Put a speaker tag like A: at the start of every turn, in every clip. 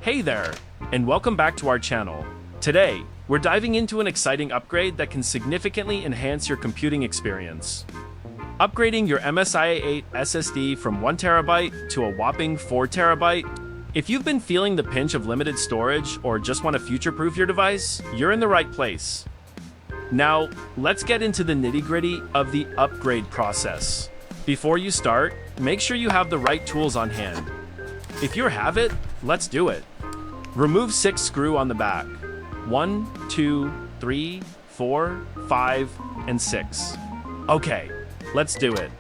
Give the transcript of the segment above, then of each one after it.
A: Hey there, and welcome back to our channel. Today, we're diving into an exciting upgrade that can significantly enhance your computing experience. Upgrading your MSI A8 SSD from 1TB to a whopping 4TB. If you've been feeling the pinch of limited storage or just want to future-proof your device, you're in the right place. Now, let's get into the nitty-gritty of the upgrade process. Before you start, make sure you have the right tools on hand. If you have it, let's do it. Remove 6 screws on the back. 1, 2, 3, 4, 5, and 6. Okay, let's do it.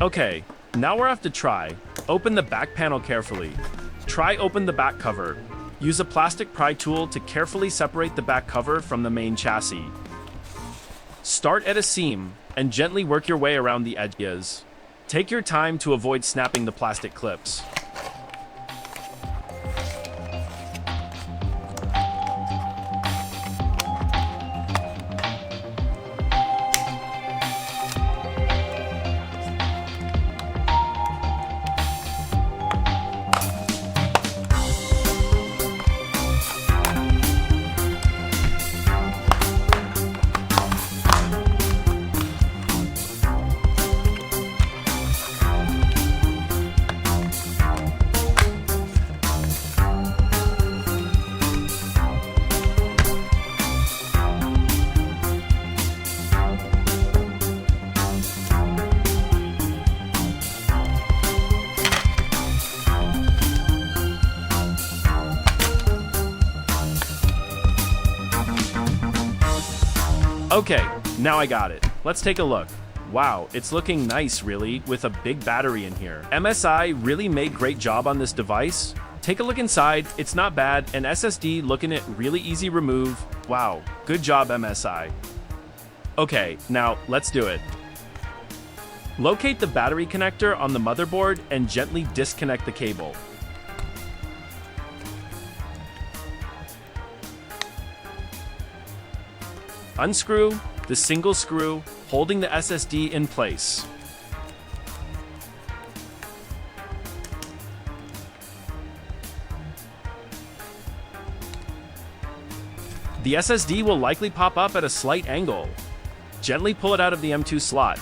A: Okay, now we're off to try. Open the back panel carefully. Try open the back cover. Use a plastic pry tool to carefully separate the back cover from the main chassis. Start at a seam and gently work your way around the edges. Take your time to avoid snapping the plastic clips. Okay, now I got it. Let's take a look. Wow, it's looking nice really, with a big battery in here. MSI really made great job on this device. Take a look inside, it's not bad, and SSD looking at really easy remove. Wow, good job MSI. Okay, now let's do it. Locate the battery connector on the motherboard and gently disconnect the cable. Unscrew the single screw holding the SSD in place. The SSD will likely pop up at a slight angle. Gently pull it out of the M.2 slot.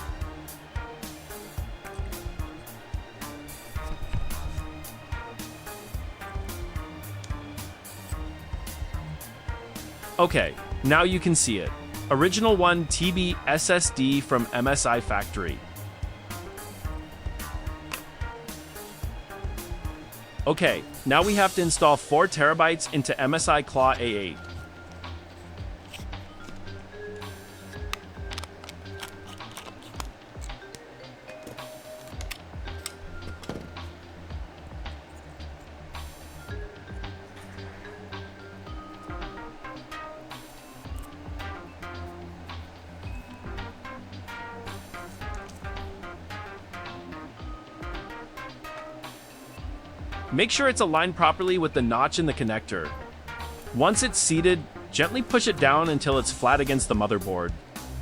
A: Okay, now you can see it. Original 1TB SSD from MSI factory. Okay, now we have to install 4TB into Msi Claw A8. Make sure it's aligned properly with the notch in the connector. Once it's seated, Gently push it down until it's flat against the motherboard.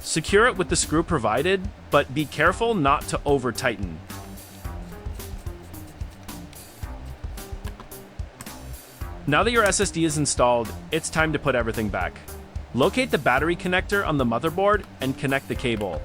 A: Secure it with the screw provided, but be careful not to over-tighten. Now that your SSD is installed, it's time to put everything back. Locate the battery connector on the motherboard and connect the cable.